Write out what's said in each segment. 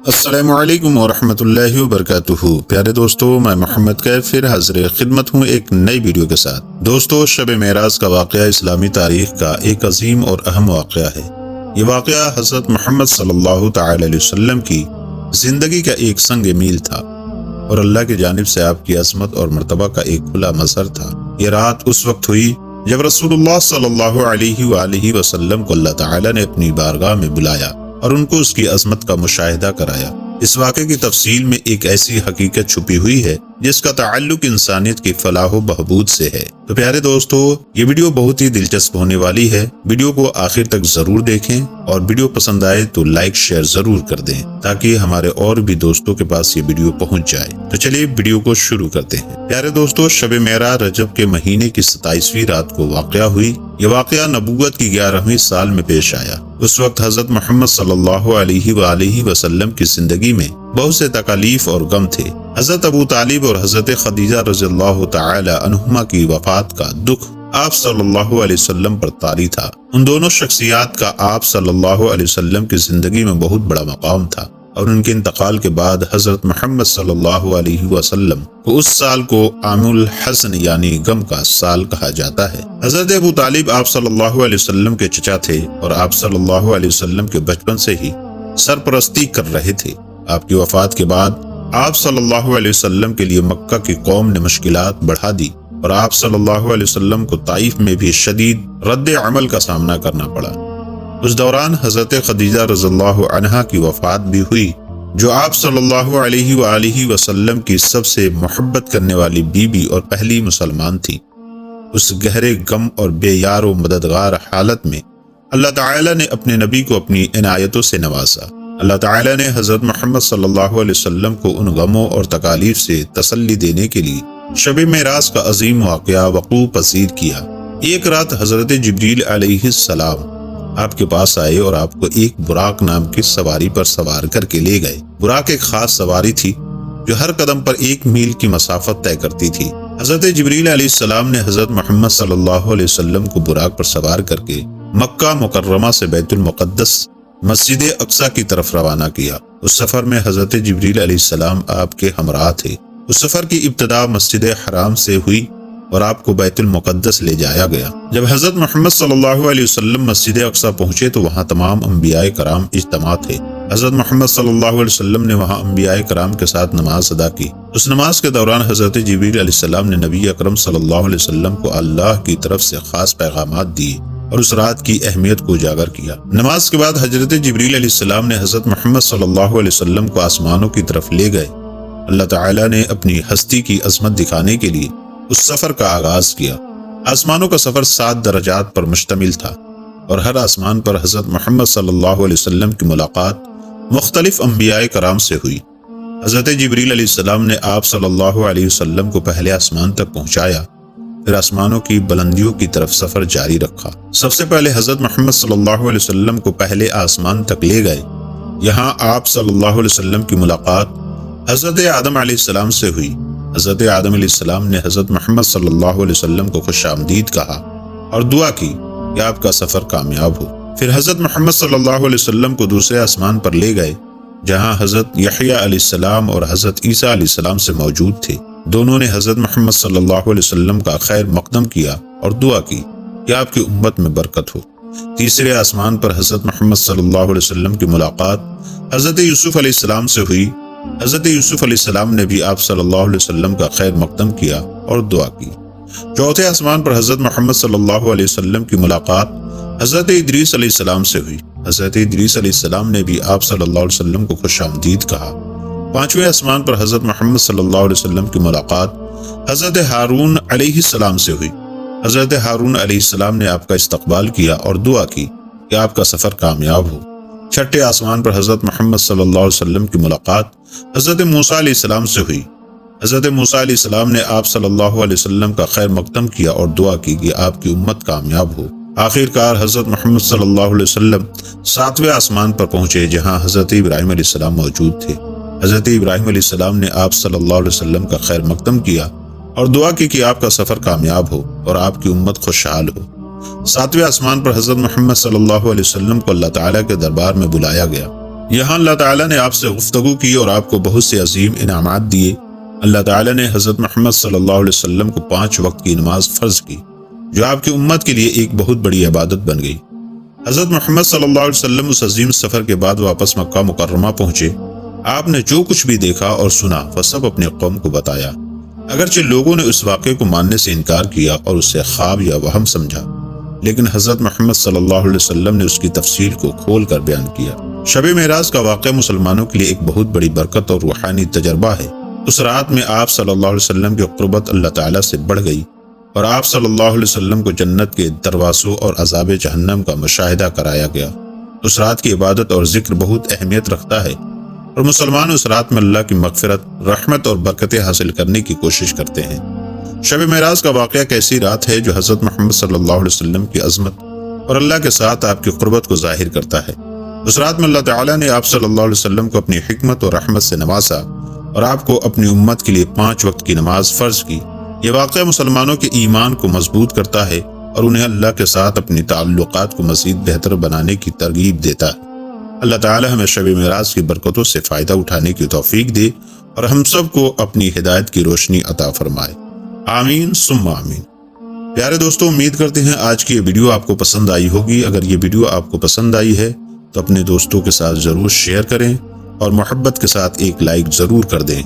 السلام علیکم ورحمۃ اللہ وبرکاتہ۔ پیارے دوستو، میں محمد کیف پھر حاضر خدمت ہوں ایک نئی ویڈیو کے ساتھ۔ دوستو، شب معراج کا واقعہ اسلامی تاریخ کا ایک عظیم اور اہم واقعہ ہے۔ یہ واقعہ حضرت محمد صلی اللہ تعالی علیہ وسلم کی زندگی کا ایک سنگ میل تھا اور اللہ کی جانب سے آپ کی عظمت اور مرتبہ کا ایک کھلا مظہر تھا۔ یہ رات اس وقت ہوئی جب رسول اللہ صلی اللہ علیہ وآلہ وسلم کو اللہ تعالی نے اپنی بارگاہ میں بلایا اور ان کو اس کی عظمت کا مشاہدہ کرایا۔ اس واقعے کی تفصیل میں ایک ایسی حقیقت چھپی ہوئی ہے جس کا تعلق انسانیت کی فلاح و بہبود سے ہے۔ تو پیارے دوستو، یہ ویڈیو بہت ہی دلچسپ ہونے والی ہے۔ ویڈیو کو آخر تک ضرور دیکھیں اور ویڈیو پسند آئے تو لائک شیئر ضرور کر دیں تاکہ ہمارے اور بھی دوستوں کے پاس یہ ویڈیو پہنچ جائے۔ تو چلیے ویڈیو کو شروع کرتے ہیں۔ پیارے دوستو، شب معراج رجب کے مہینے کی 27ویں رات کو واقعہ ہوئی۔ یہ واقعہ نبوت کی 11ویں سال میں پیش آیا۔ اس وقت حضرت محمد صلی اللہ علیہ وآلہ وسلم کی زندگی میں بہت سے تکالیف اور غم تھے۔ حضرت ابو طالب اور حضرت خدیجہ رضی اللہ تعالی عنہما کی وفات کا دکھ آپ صلی اللہ علیہ وسلم پر طاری تھا۔ ان دونوں شخصیات کا آپ صلی اللہ علیہ وسلم کی زندگی میں بہت بڑا مقام تھا اور ان کے انتقال کے بعد حضرت محمد صلی اللہ علیہ وسلم کو اس سال کو عام الحزن یعنی غم کا سال کہا جاتا ہے۔ حضرت ابو طالب آپ صلی اللہ علیہ وسلم کے چچا تھے اور آپ صلی اللہ علیہ وسلم کے بچپن سے ہی سرپرستی کر رہے تھے۔ آپ کی وفات کے بعد آپ صلی اللہ علیہ وسلم کے لیے مکہ کی قوم نے مشکلات بڑھا دی اور آپ صلی اللہ علیہ وسلم کو طائف میں بھی شدید رد عمل کا سامنا کرنا پڑا۔ اس دوران حضرت خدیجہ رضی اللہ عنہا کی وفات بھی ہوئی، جو آپ صلی اللہ علیہ وآلہ وسلم کی سب سے محبت کرنے والی بیوی اور پہلی مسلمان تھی۔ اس گہرے غم اور بے یار و مددگار حالت میں اللہ تعالی نے اپنے نبی کو اپنی عنایتوں سے نوازا۔ اللہ تعالی نے حضرت محمد صلی اللہ علیہ وسلم کو ان غموں اور تکالیف سے تسلی دینے کے لیے شب معراج کا عظیم واقعہ وقوع پذیر کیا۔ ایک رات حضرت جبریل علیہ السلام آپ کے پاس آئے اور آپ کو ایک براق نام کی سواری پر سوار کر کے لے گئے۔ براق ایک خاص سواری تھی جو ہر قدم پر 1 میل کی مسافت طے کرتی تھی۔ حضرت جبریل علیہ السلام نے حضرت محمد صلی اللہ علیہ وسلم کو براق پر سوار کر کے مکہ مکرمہ سے بیت المقدس مسجد اقصی کی طرف روانہ کیا۔ اس سفر میں حضرت جبریل علیہ السلام آپ کے ہمراہ تھے۔ اس سفر کی ابتدا مسجد حرام سے ہوئی اور آپ کو بیت المقدس لے جایا گیا۔ جب حضرت محمد صلی اللہ علیہ وسلم مسجد اقصی پہنچے تو وہاں تمام انبیاء کرام اجتماع تھے۔ حضرت محمد صلی اللہ علیہ وسلم نے وہاں انبیاء کرام کے ساتھ نماز ادا کی۔ اس نماز کے دوران حضرت جبریل علیہ السلام نے نبی اکرم صلی اللہ علیہ وسلم کو اللہ کی طرف سے خاص پیغامات دیے اور اس رات کی اہمیت کو اجاگر کیا۔ نماز کے بعد حضرت جبریل علیہ السلام نے حضرت محمد صلی اللہ علیہ وسلم کو آسمانوں کی طرف لے گئے۔ اللہ تعالی نے اپنی ہستی کی عظمت دکھانے کے لیے اس سفر کا آغاز کیا۔ آسمانوں کا سفر 7 درجات پر مشتمل تھا اور ہر آسمان پر حضرت محمد صلی اللہ علیہ وسلم کی ملاقات مختلف انبیاء کرام سے ہوئی۔ حضرت جبریل علیہ السلام نے آپ صلی اللہ علیہ وسلم کو پہلے آسمان تک پہنچایا، پھر آسمانوں کی بلندیوں کی طرف سفر جاری رکھا۔ سب سے پہلے حضرت محمد صلی اللہ علیہ وسلم کو پہلے آسمان تک لے گئے۔ یہاں آپ صلی اللہ علیہ وسلم کی ملاقات حضرت آدم علیہ السلام سے ہوئی۔ حضرت آدم علیہ السلام نے حضرت محمد صلی اللہ علیہ وسلم کو خوش آمدید کہا اور دعا کی کہ آپ کا سفر کامیاب ہو۔ پھر حضرت محمد صلی اللہ علیہ وسلم کو دوسرے آسمان پر لے گئے جہاں حضرت یحییٰ علیہ السلام اور حضرت عیسیٰ علیہ السلام سے موجود تھے۔ دونوں نے حضرت محمد صلی اللہ علیہ وسلم کا خیر مقدم کیا اور دعا کی کہ آپ کی امت میں برکت ہو۔ تیسرے آسمان پر حضرت محمد صلی اللہ علیہ وسلم کی ملاقات حضرت یوسف علیہ السلام سے ہوئی۔ حضرت یوسف علیہ السلام نے بھی آپ صلی اللہ علیہ وسلم کا خیر مقدم کیا اور دعا کی۔ چوتھے آسمان پر حضرت محمد صلی اللہ علیہ وسلم کی ملاقات حضرت ادریس علیہ السلام سے ہوئی۔ حضرت ادریس علیہ السلام نے بھی آپ صلی اللہ علیہ وسلم کو خوش آمدید کہا۔ پانچویں آسمان پر حضرت محمد صلی اللہ علیہ وسلم کی ملاقات حضرت ہارون علیہ السلام سے ہوئی۔ حضرت ہارون علیہ السلام نے آپ کا استقبال کیا اور دعا کی کہ آپ کا سفر کامیاب ہو۔ چھٹے آسمان پر حضرت محمد صلی اللہ علیہ وسلم کی ملاقات حضرت موسیٰ علیہ السلام سے ہوئی۔ حضرت موسیٰ علیہ السلام نے آپ صلی اللہ علیہ وسلم کا خیر مقدم کیا اور دعا کی کہ آپ کی امت کامیاب ہو۔ آخر کار حضرت محمد صلی اللہ علیہ وسلم 7ویں آسمان پر پہنچے جہاں حضرت ابراہیم علیہ السلام موجود تھے۔ حضرت ابراہیم علیہ السلام نے آپ صلی اللہ علیہ وسلم کا خیر مقدم کیا اور دعا کی کہ آپ کا سفر کامیاب ہو اور آپ کی امت خوشحال ہو۔ 7ویں آسمان پر حضرت محمد صلی اللہ علیہ وسلم کو اللہ تعالیٰ کے دربار میں بلایا گیا۔ یہاں اللہ تعالیٰ نے آپ سے گفتگو کی اور آپ کو بہت سے عظیم انعامات دیے۔ اللہ تعالیٰ نے حضرت محمد صلی اللہ علیہ وسلم کو 5 وقت کی نماز فرض کی، جو آپ کی امت کے لیے ایک بہت بڑی عبادت بن گئی۔ حضرت محمد صلی اللہ علیہ وسلم اس عظیم سفر کے بعد واپس مکہ مکرمہ پہنچے۔ آپ نے جو کچھ بھی دیکھا اور سنا وہ سب اپنے قوم کو بتایا۔ اگرچہ لوگوں نے اس واقعے کو ماننے سے انکار کیا اور اسے خواب یا وہم سمجھا، لیکن حضرت محمد صلی اللہ علیہ وسلم نے اس کی تفصیل کو کھول کر بیان کیا۔ شب معراج کا واقعہ مسلمانوں کے لیے ایک بہت بڑی برکت اور روحانی تجربہ ہے۔ اس رات میں آپ صلی اللہ علیہ وسلم کی قربت اللہ تعالیٰ سے بڑھ گئی اور آپ صلی اللہ علیہ وسلم کو جنت کے دروازوں اور عذاب جہنم کا مشاہدہ کرایا گیا۔ اس رات کی عبادت اور ذکر بہت اہمیت رکھتا ہے اور مسلمان اس رات میں اللہ کی مغفرت، رحمت اور برکتیں حاصل کرنے کی کوشش کرتے ہیں۔ شب معراج کا واقعہ ایک ایسی رات ہے جو حضرت محمد صلی اللہ علیہ وسلم کی عظمت اور اللہ کے ساتھ آپ کی قربت کو ظاہر کرتا ہے۔ اس رات میں اللہ تعالیٰ نے آپ صلی اللہ علیہ وسلم کو اپنی حکمت اور رحمت سے نوازا اور آپ کو اپنی امت کے لیے 5 وقت کی نماز فرض کی۔ یہ واقعہ مسلمانوں کے ایمان کو مضبوط کرتا ہے اور انہیں اللہ کے ساتھ اپنی تعلقات کو مزید بہتر بنانے کی ترغیب دیتا ہے۔ اللہ تعالیٰ ہمیں شب معراج کی برکتوں سے فائدہ اٹھانے کی توفیق دے اور ہم سب کو اپنی ہدایت کی روشنی عطا فرمائے، آمین ثم آمین۔ پیارے دوستو، امید کرتے ہیں آج کی یہ ویڈیو آپ کو پسند آئی ہوگی۔ اگر یہ ویڈیو آپ کو پسند آئی ہے تو اپنے دوستوں کے ساتھ ضرور شیئر کریں اور محبت کے ساتھ ایک لائک ضرور کر دیں۔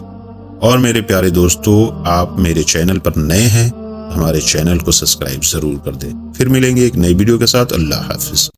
اور میرے پیارے دوستو، آپ میرے چینل پر نئے ہیں، ہمارے چینل کو سبسکرائب ضرور کر دیں۔ پھر ملیں گے ایک نئی ویڈیو کے ساتھ۔ اللہ حافظ۔